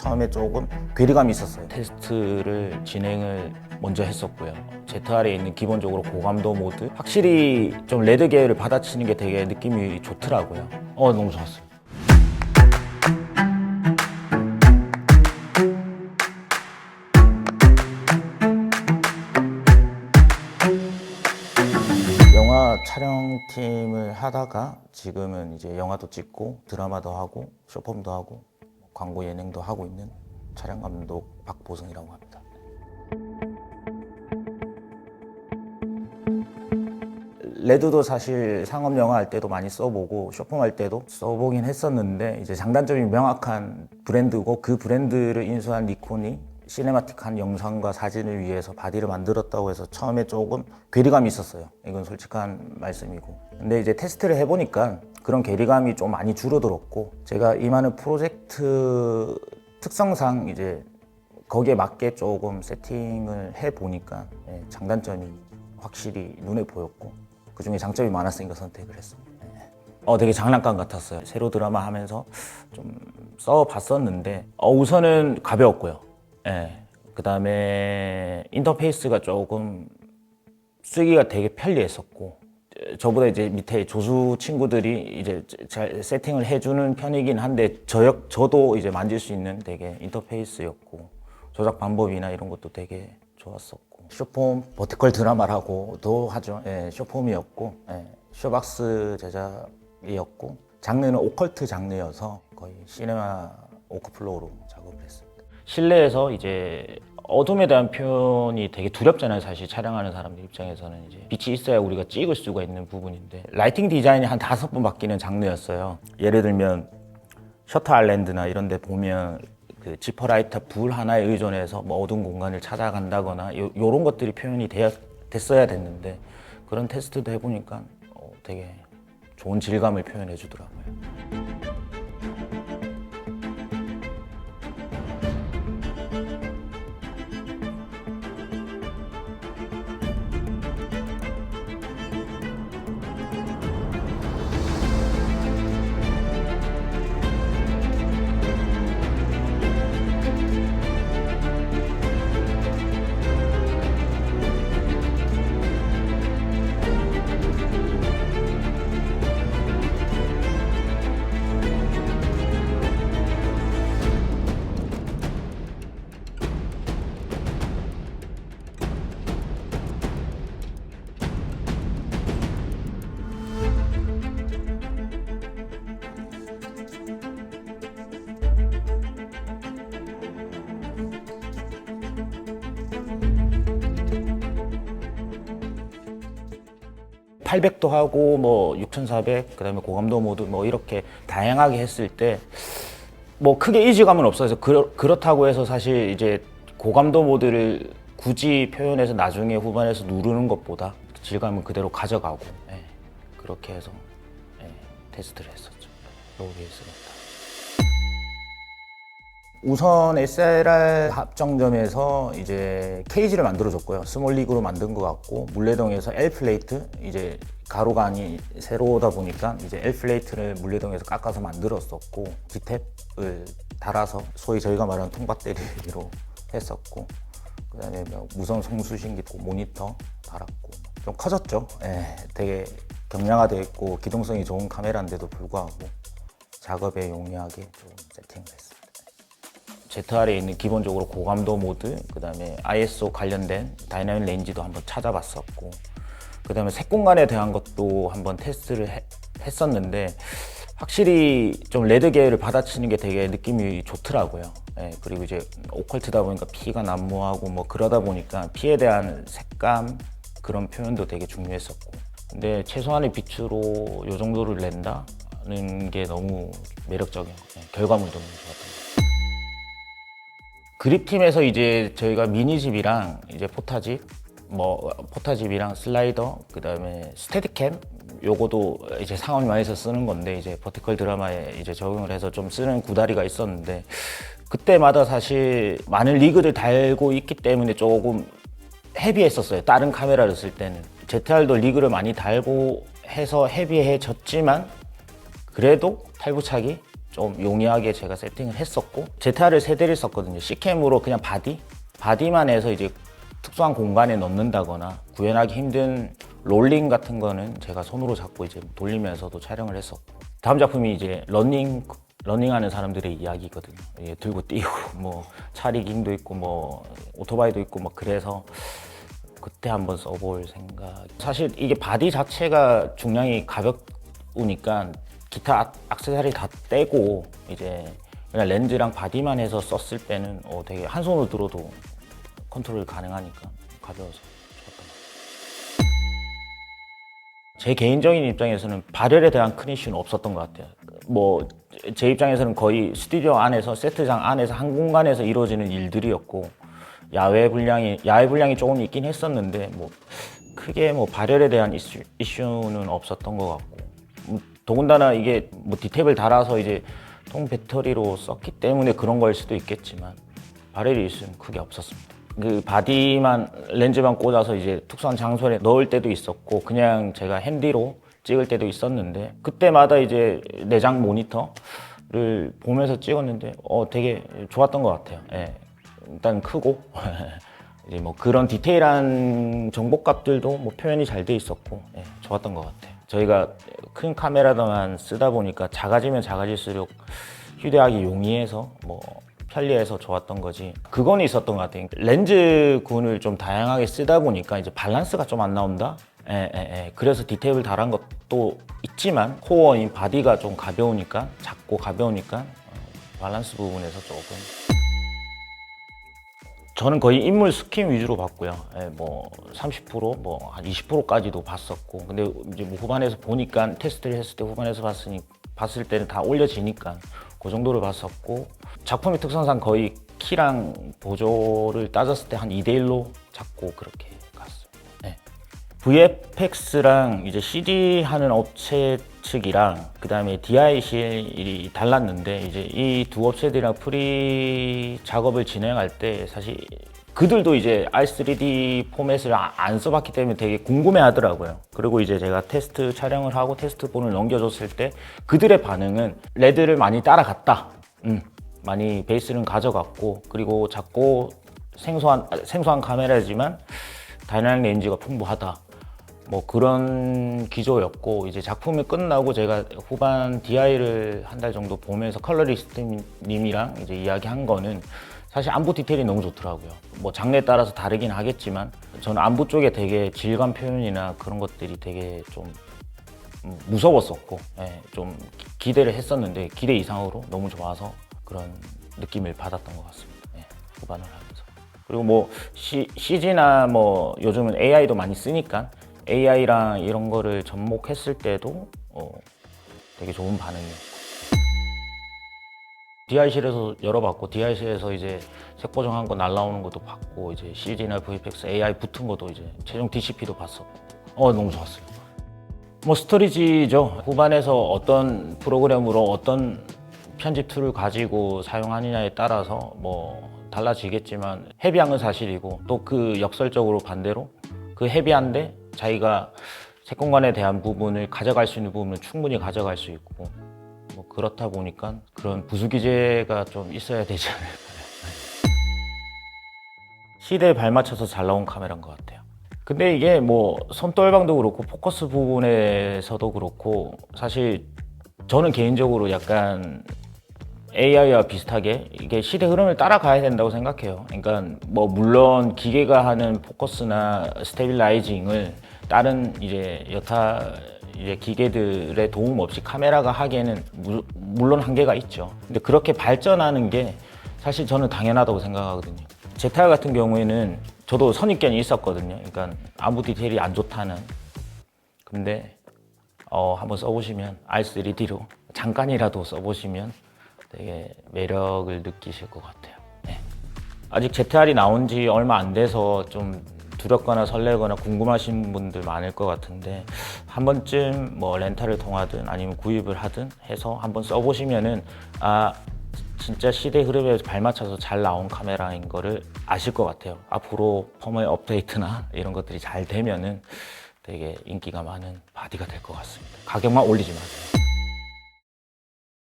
처음에 조금 괴리감이 있었어요. 테스트를 진행을 먼저 했었고요. ZR에 있는 기본적으로 고감도 모드, 확실히 좀 레드 계열을 받아치는 게 되게 느낌이 좋더라고요. 너무 좋았어요. 영화 촬영팀을 하다가 지금은 이제 영화도 찍고 드라마도 하고 쇼폼도 하고 광고 예능도 하고 있는 촬영 감독 박보승이라고 합니다. 레드도 사실 상업 영화 할 때도 많이 써보고 쇼폼 할 때도 써보긴 했었는데 이제 장단점이 명확한 브랜드고 그 브랜드를 인수한 니콘이 시네마틱한 영상과 사진을 위해서 바디를 만들었다고 해서 처음에 조금 괴리감이 있었어요. 이건 솔직한 말씀이고. 근데 이제 테스트를 해보니까 그런 괴리감이 좀 많이 줄어들었고, 제가 임하는 프로젝트 특성상 이제 거기에 맞게 조금 세팅을 해보니까 장단점이 확실히 눈에 보였고, 그 중에 장점이 많았으니까 선택을 했습니다. 되게 장난감 같았어요. 새로 드라마 하면서 좀 써봤었는데 우선은 가벼웠고요. 그 다음에 인터페이스가 조금 쓰기가 되게 편리했었고, 저보다 이제 밑에 조수 친구들이 이제 잘 세팅을 해주는 편이긴 한데 저도 이제 만질 수 있는 되게 인터페이스였고, 조작 방법이나 이런 것도 되게 좋았었고, 쇼폼 버티컬 드라마라고도 하죠. 쇼폼이었고, 쇼박스 제작이었고, 장르는 오컬트 장르여서 거의 시네마 오크플로우로 작업을 했습니다. 실내에서 이제 어둠에 대한 표현이 되게 두렵잖아요. 사실 촬영하는 사람들 입장에서는 이제 빛이 있어야 우리가 찍을 수가 있는 부분인데, 라이팅 디자인이 한 5번 바뀌는 장르였어요. 예를 들면 셔터 아일랜드나 이런 데 보면 그 지퍼라이터 불 하나에 의존해서 뭐 어두운 공간을 찾아간다거나 요런 것들이 표현이 됐어야 됐는데, 그런 테스트도 해보니까 되게 좋은 질감을 표현해 주더라고요. (800도) 하고 뭐 6400, 그다음에 고감도 모드 뭐 이렇게 다양하게 했을 때 뭐 크게 이질감은 없어서 그렇다고 해서 사실 이제 고감도 모드를 굳이 표현해서 나중에 후반에서 누르는 것보다 질감은 그대로 가져가고, 그렇게 해서 테스트를 했었죠. 로비에스입니다. 우선 SLR 합정점에서 이제 케이지를 만들어줬고요. 스몰리그로 만든 것 같고, 물레동에서 L 플레이트, 이제 가로관이 세로다 보니까 이제 L 플레이트를 물레동에서 깎아서 만들었었고, G탭을 달아서 소위 저희가 말하는 통박대리로 했었고, 그다음에 무선 송수신기 모니터 달았고, 좀 커졌죠. 되게 경량화되어 있고 기동성이 좋은 카메라인데도 불구하고 작업에 용이하게 좀 세팅을 했습니다. ZR에 있는 기본적으로 고감도 모드, 그 다음에 ISO 관련된 다이나믹 렌즈도 한번 찾아봤었고, 그 다음에 색공간에 대한 것도 한번 테스트를 했었는데 확실히 좀 레드 계열을 받아치는 게 되게 느낌이 좋더라고요. 그리고 이제 오컬트다 보니까 피가 난무하고 뭐 그러다 보니까 피에 대한 색감, 그런 표현도 되게 중요했었고, 근데 최소한의 빛으로 이 정도를 낸다는 게 너무 매력적인 것 같아요. 결과물도 너무 좋았던 것 같아요. 그립팀에서 이제 저희가 미니집이랑 이제 포타집이랑 슬라이더, 그 다음에 스테디캠, 요거도 이제 상업 영화에서 쓰는 건데 이제 버티컬 드라마에 이제 적용을 해서 좀 쓰는 구다리가 있었는데, 그때마다 사실 많은 리그를 달고 있기 때문에 조금 헤비했었어요. 다른 카메라를 쓸 때는. ZR도 리그를 많이 달고 해서 헤비해졌지만 그래도 탈부착이 좀 용이하게 제가 세팅을 했었고 ZR을 세 대를 썼거든요. C캠으로 그냥 바디만 해서 이제 특수한 공간에 넣는다거나 구현하기 힘든 롤링 같은 거는 제가 손으로 잡고 이제 돌리면서도 촬영을 했었고 다음 작품이 이제 러닝하는 사람들의 이야기거든요. 예, 들고 뛰고 뭐 차리깅도 있고 뭐 오토바이도 있고 뭐 그래서 그때 한번 써볼 생각. 사실 이게 바디 자체가 중량이 가볍우니까 기타 액세서리 다 떼고 이제 그냥 렌즈랑 바디만 해서 썼을 때는 되게 한 손으로 들어도 컨트롤이 가능하니까 가벼워서 좋았던 것 같아요. 제 개인적인 입장에서는 발열에 대한 큰 이슈는 없었던 것 같아요. 뭐 제 입장에서는 거의 스튜디오 안에서 세트장 안에서 한 공간에서 이루어지는 일들이었고 야외 분량이 조금 있긴 했었는데 뭐 크게 뭐 발열에 대한 이슈는 없었던 것 같고 더군다나 이게 뭐 디탭을 달아서 이제 통 배터리로 썼기 때문에 그런 걸 수도 있겠지만 발열이 이슈는 크게 없었습니다. 그 바디만 렌즈만 꽂아서 이제 특수한 장소에 넣을 때도 있었고 그냥 제가 핸디로 찍을 때도 있었는데 그때마다 이제 내장 모니터를 보면서 찍었는데 되게 좋았던 것 같아요. 예. 일단 크고 이제 뭐 그런 디테일한 정보값들도 뭐 표현이 잘 돼 있었고 예, 좋았던 것 같아요. 저희가 큰 카메라만 쓰다 보니까 작아지면 작아질수록 휴대하기 용이해서 뭐 편리해서 좋았던 거지 그건 있었던 것 같아요. 렌즈 군을 좀 다양하게 쓰다 보니까 이제 밸런스가 좀 안 나온다. 그래서 디테일을 달한 것도 있지만 코어인 바디가 좀 가벼우니까 작고 가벼우니까 밸런스 부분에서 조금 저는 거의 인물 스킨 위주로 봤고요. 뭐 30%, 뭐 한 20%까지도 봤었고, 근데 이제 뭐 후반에서 보니까 테스트를 했을 때 후반에서 봤을 때는 다 올려지니까 그 정도를 봤었고, 작품의 특성상 거의 키랑 보조를 따졌을 때 한 2대1로 잡고 그렇게 갔어요. VFX랑 이제 CD 하는 업체 측이랑 그다음에 DICL이 달랐는데 이제 이 두 업체들이랑 프리 작업을 진행할 때 사실 그들도 이제 R3D 포맷을 안 써봤기 때문에 되게 궁금해 하더라고요. 그리고 이제 제가 테스트 촬영을 하고 테스트본을 넘겨줬을 때 그들의 반응은 레드를 많이 따라갔다. 많이 베이스는 가져갔고 그리고 작고 생소한 카메라지만 다이나믹 렌즈가 풍부하다. 뭐 그런 기조였고 이제 작품이 끝나고 제가 후반 DI를 한 달 정도 보면서 컬러리스트님이랑 이제 이야기한 거는 사실 안부 디테일이 너무 좋더라고요. 뭐 장르에 따라서 다르긴 하겠지만 저는 안부 쪽에 되게 질감 표현이나 그런 것들이 되게 좀 무서웠었고 좀 기대를 했었는데 기대 이상으로 너무 좋아서 그런 느낌을 받았던 것 같습니다. 후반을 하면서 그리고 뭐 CG나 뭐 요즘은 AI도 많이 쓰니까 AI랑 이런 거를 접목했을 때도 되게 좋은 반응이었고 DI실에서 열어봤고 DI실에서 이제 색 보정한 거 날라오는 것도 봤고 이제 CG나 VFX AI 붙은 것도 이제 최종 DCP도 봤었고 너무 좋았어요. 뭐 스토리지죠. 후반에서 어떤 프로그램으로 어떤 편집 툴을 가지고 사용하느냐에 따라서 뭐 달라지겠지만 헤비한 건 사실이고 또 그 역설적으로 반대로 그 헤비한데 자기가 색공간에 대한 부분을 가져갈 수 있는 부분은 충분히 가져갈 수 있고 뭐 그렇다 보니까 그런 부수 기제가 좀 있어야 되지 않을까. 시대에 발맞춰서 잘 나온 카메라인 것 같아요. 근데 이게 뭐 손떨방도 그렇고 포커스 부분에서도 그렇고 사실 저는 개인적으로 약간 AI와 비슷하게 이게 시대 흐름을 따라가야 된다고 생각해요. 그러니까 뭐 물론 기계가 하는 포커스나 스테빌라이징을 다른 이제 여타 이제 기계들의 도움 없이 카메라가 하기에는 물론 한계가 있죠. 근데 그렇게 발전하는 게 사실 저는 당연하다고 생각하거든요. ZR 같은 경우에는 저도 선입견이 있었거든요. 그러니까 아무 디테일이 안 좋다는. 근데 한번 써보시면 R3D로 잠깐이라도 써보시면 되게 매력을 느끼실 것 같아요. 아직 ZR이 나온 지 얼마 안 돼서 좀 두렵거나 설레거나 궁금하신 분들 많을 것 같은데 한 번쯤 뭐 렌탈을 통하든 아니면 구입을 하든 해서 한번 써보시면은 진짜 시대 흐름에 발맞춰서 잘 나온 카메라인 거를 아실 것 같아요. 앞으로 펌웨어 업데이트나 이런 것들이 잘 되면은 되게 인기가 많은 바디가 될 것 같습니다. 가격만 올리지 마세요.